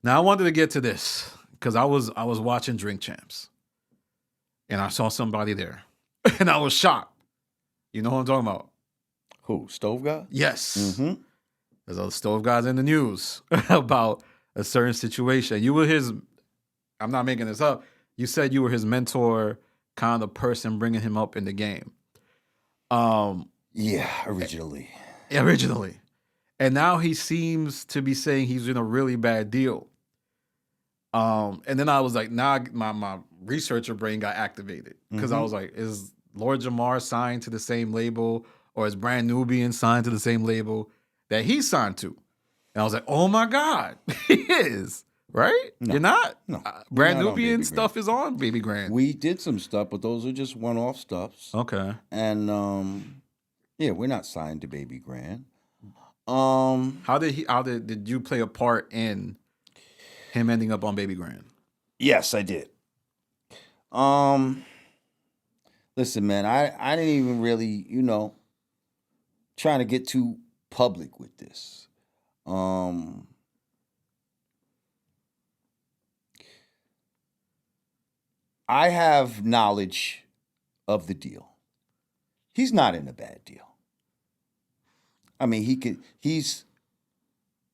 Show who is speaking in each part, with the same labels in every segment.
Speaker 1: Now I wanted to get to this because I was watching Drink Champs and I saw somebody there and I was shocked. You know what I'm talking about?
Speaker 2: Who? Stove guy?
Speaker 1: Yes.
Speaker 2: Mm-hmm.
Speaker 1: There's other stove guys in the news about a certain situation. You were his, I'm not making this up. You said you were his mentor, kind of person bringing him up in the game.
Speaker 2: Yeah, originally.
Speaker 1: Originally. And now he seems to be saying he's in a really bad deal. And then I was like, now my researcher brain got activated because I was like, is Lord Jamar signed to the same label, or is Brand Nubian signed to the same label that he signed to? And I was like, oh my God, he is, right?
Speaker 2: No.
Speaker 1: You're not?
Speaker 2: No.
Speaker 1: Brand
Speaker 2: We're not on
Speaker 1: Nubian
Speaker 2: Baby
Speaker 1: stuff is on Baby Grand.
Speaker 2: We did some stuff, but those are just one-off stuffs.
Speaker 1: Okay.
Speaker 2: And yeah, we're not signed to Baby Grand.
Speaker 1: How did you play a part in him ending up on Baby Grand?
Speaker 2: Yes, I did. Listen, man, I didn't even really, trying to get too public with this. I have knowledge of the deal. He's not in a bad deal. I mean, he's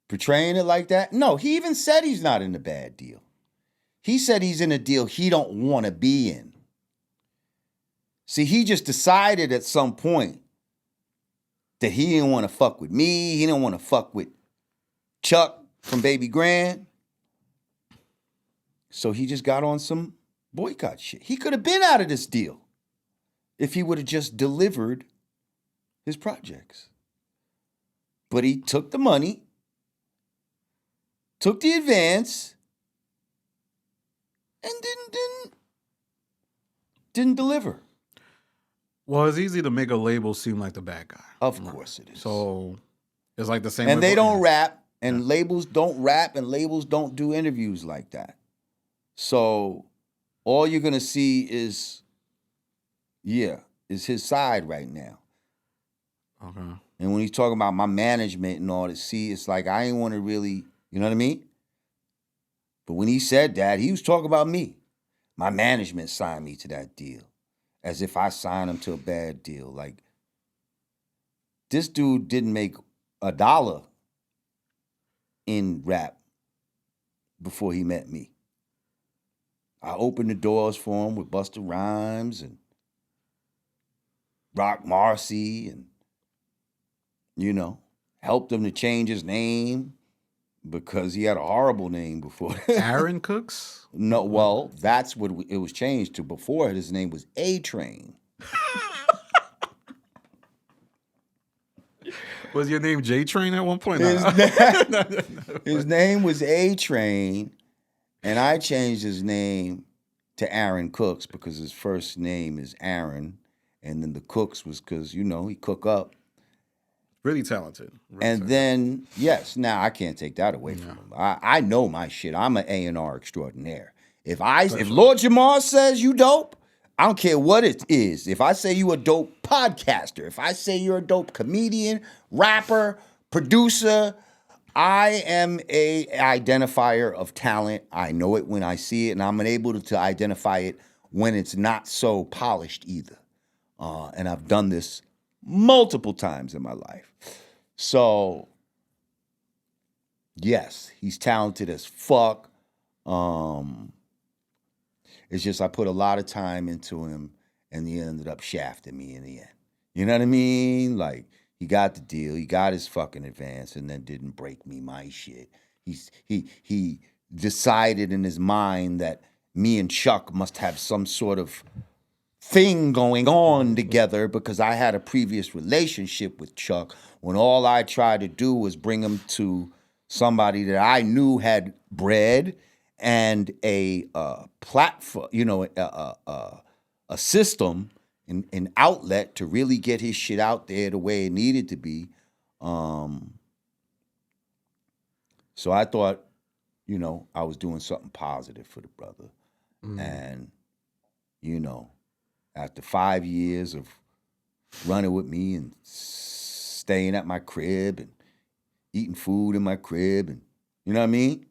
Speaker 2: portraying it like that. No, he even said he's not in a bad deal. He said he's in a deal he don't want to be in. See, he just decided at some point that he didn't want to fuck with me. He didn't want to fuck with Chuck from Baby Grand. So he just got on some boycott shit. He could have been out of this deal if he would have just delivered his projects. But he took the money, took the advance, and didn't deliver.
Speaker 1: Well, it's easy to make a label seem like the bad guy.
Speaker 2: Of course it is.
Speaker 1: So it's like the same.
Speaker 2: And they don't rap, and labels don't rap, and labels don't do interviews like that. So all you're gonna see is his side right now.
Speaker 1: Okay.
Speaker 2: And when he's talking about my management and all this, see, it's like I ain't want to really, you know what I mean? But when he said that, he was talking about me. My management signed me to that deal, as if I signed him to a bad deal. Like, this dude didn't make $1 in rap before he met me. I opened the doors for him with Busta Rhymes and Rock Marcy and, helped him to change his name because he had a horrible name before.
Speaker 1: Aaron Cooks?
Speaker 2: No, well, that's what it was changed to. Before, his name was A-Train.
Speaker 1: Was your name J-Train at one point?
Speaker 2: His name was A-Train, and I changed his name to Aaron Cooks because his first name is Aaron, and then the Cooks was because, he cook up.
Speaker 1: Really talented.
Speaker 2: Then, yes, now I can't take that away from him. I know my shit. I'm an A&R extraordinaire. If Lord Jamar says you dope, I don't care what it is. If I say you a dope podcaster, if I say you're a dope comedian, rapper, producer, I am a identifier of talent. I know it when I see it, and I'm able to identify it when it's not so polished either. And I've done this multiple times in my life. So, yes, he's talented as fuck. It's just I put a lot of time into him, and he ended up shafting me in the end. You know what I mean? Like, he got the deal, he got his fucking advance, and then didn't break me my shit. He decided in his mind that me and Chuck must have some sort of thing going on together because I had a previous relationship with Chuck when all I tried to do was bring him to somebody that I knew had bread and a platform, a system, an outlet to really get his shit out there the way it needed to be. So I thought, I was doing something positive for the brother. And, after 5 years of running with me and staying at my crib and eating food in my crib, and you know what I mean?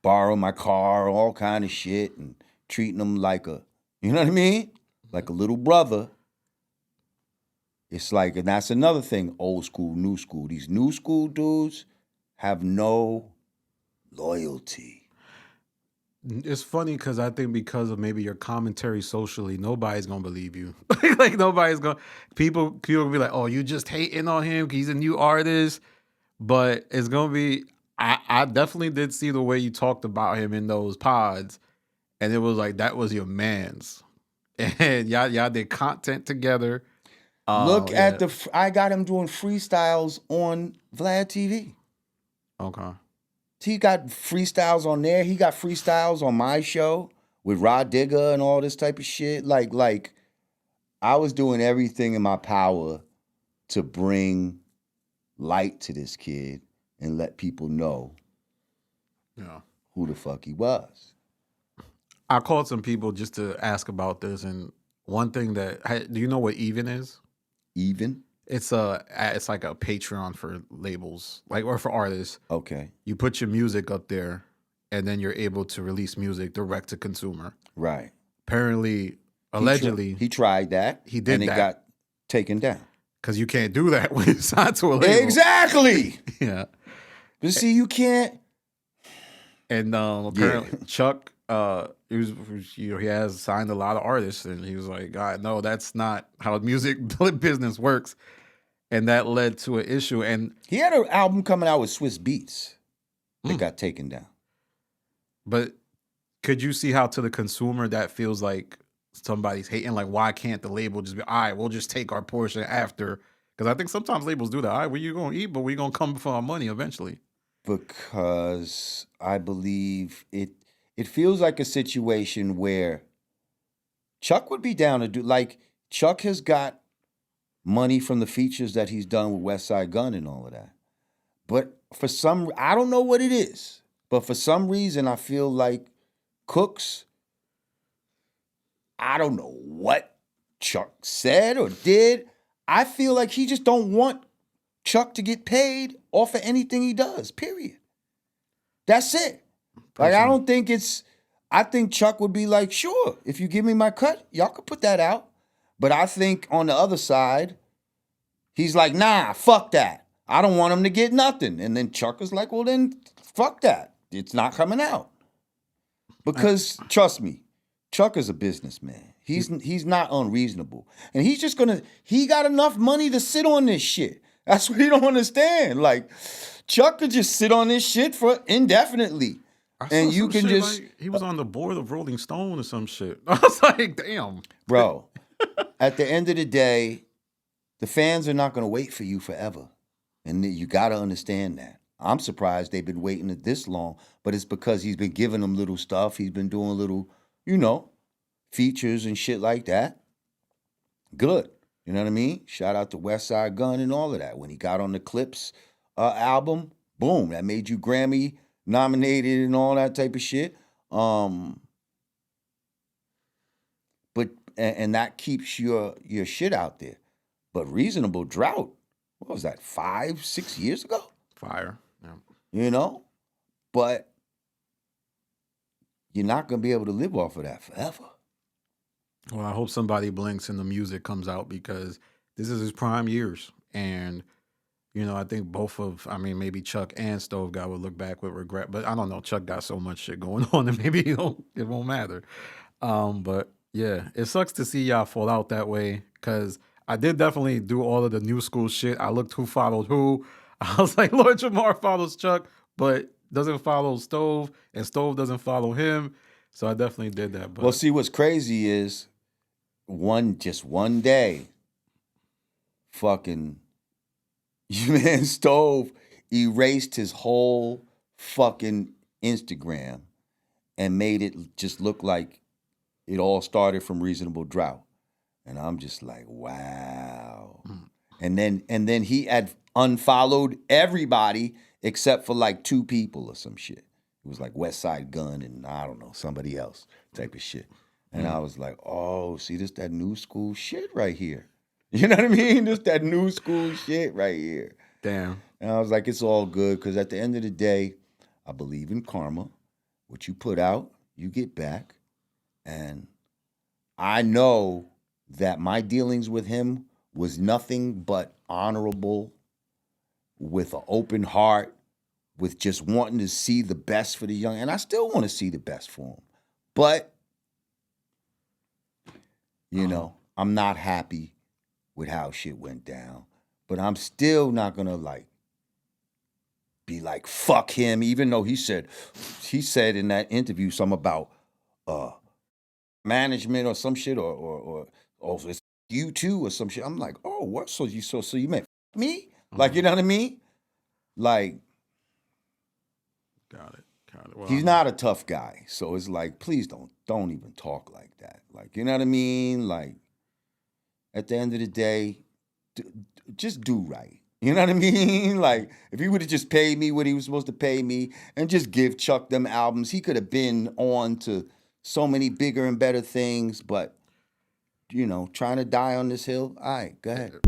Speaker 2: borrow my car, all kind of shit, and treating them like a, you know what I mean? Like a little brother. It's like, and that's another thing, old school, new school. These new school dudes have no loyalty.
Speaker 1: It's funny because I think because of maybe your commentary socially, nobody's gonna believe you. Like nobody's gonna people will be like, "Oh, you just hating on him? He's a new artist." But it's gonna be. I definitely did see the way you talked about him in those pods, and it was like that was your man's, and y'all did content together.
Speaker 2: Look
Speaker 1: Yeah.
Speaker 2: at I got him doing freestyles on Vlad TV.
Speaker 1: Okay.
Speaker 2: He got freestyles on there. He got freestyles on my show with Rod Digger and all this type of shit. Like I was doing everything in my power to bring light to this kid and let people know who the fuck he was.
Speaker 1: I called some people just to ask about this, and one thing do you know what Even is?
Speaker 2: Even?
Speaker 1: It's like a Patreon for labels, like or for artists.
Speaker 2: Okay.
Speaker 1: You put your music up there, and then you're able to release music direct to consumer.
Speaker 2: Right.
Speaker 1: Apparently, allegedly,
Speaker 2: he tried that.
Speaker 1: He did
Speaker 2: and
Speaker 1: that.
Speaker 2: it got taken down.
Speaker 1: Because you can't do that when you sign to a label.
Speaker 2: Exactly.
Speaker 1: Yeah.
Speaker 2: But see, you can't.
Speaker 1: And apparently, Chuck, he has signed a lot of artists, and he was like, "God, no, that's not how music business works." And that led to an issue. And
Speaker 2: he had an album coming out with Swiss Beats that got taken down.
Speaker 1: But could you see how to the consumer that feels like somebody's hating? Like, why can't the label just be, all right, we'll just take our portion after? Because I think sometimes labels do that. All right, where you going to eat, but we're going to come for our money eventually.
Speaker 2: Because I believe it feels like a situation where Chuck would be down to do, like, Chuck has got money from the features that he's done with West Side Gun and all of that. But for I don't know what it is, but for some reason I feel like Cooks, I don't know what Chuck said or did. I feel like he just don't want Chuck to get paid off of anything he does, period. That's it. Like, I don't think I think Chuck would be like, sure, if you give me my cut, y'all could put that out. But I think on the other side, he's like, nah, fuck that. I don't want him to get nothing. And then Chuck is like, well, then fuck that. It's not coming out. Because trust me, Chuck is a businessman. He's not unreasonable. And he's just he got enough money to sit on this shit. That's what he don't understand. Like, Chuck could just sit on this shit for indefinitely. And you can just...
Speaker 1: Like he was on the board of Rolling Stone or some shit. I was like, damn.
Speaker 2: Bro, at the end of the day, the fans are not going to wait for you forever. And you got to understand that. I'm surprised they've been waiting this long, but it's because he's been giving them little stuff. He's been doing little, features and shit like that. Good. You know what I mean? Shout out to West Side Gun and all of that. When he got on the Clips album, boom, that made you Grammy nominated and all that type of shit. But that keeps your shit out there. But Reasonable Drought, what was that, 5-6 years ago?
Speaker 1: Fire. Yeah.
Speaker 2: But you're not going to be able to live off of that forever.
Speaker 1: Well, I hope somebody blinks and the music comes out because this is his prime years. And, I think maybe Chuck and Stove Guy would look back with regret. But I don't know. Chuck got so much shit going on that maybe it won't matter. But, yeah, it sucks to see y'all fall out that way because I did definitely do all of the new school shit. I looked who followed who. I was like, Lord Jamar follows Chuck, but doesn't follow Stove, and Stove doesn't follow him. So I definitely did that. But
Speaker 2: well, see, what's crazy is one day, fucking man Stove erased his whole fucking Instagram and made it just look like it all started from Reasonable Drought. And I'm just like, wow. And then he had unfollowed everybody except for like 2 people or some shit. It was like West Side Gun and I don't know, somebody else type of shit. And I was like, oh, see, this that new school shit right here. You know what I mean? This that new school shit right here.
Speaker 1: Damn.
Speaker 2: And I was like, it's all good because at the end of the day, I believe in karma. what you put out, you get back. And I know that my dealings with him was nothing but honorable, with an open heart, with just wanting to see the best for the young. And I still want to see the best for him. But, you know, I'm not happy with how shit went down. But I'm still not going to, like, be like, fuck him, even though he said in that interview something about management or some shit, or it's you too or some shit. I'm like, oh, what? So you meant me? Like, you know what I mean? Like,
Speaker 1: Got it. Well,
Speaker 2: he's not a tough guy. So it's like, please don't even talk like that. Like, you know what I mean? Like, at the end of the day, just do right. You know what I mean? Like, if he would have just paid me what he was supposed to pay me and just give Chuck them albums, he could have been on to so many bigger and better things. But, you know, trying to die on this hill. All right, go ahead.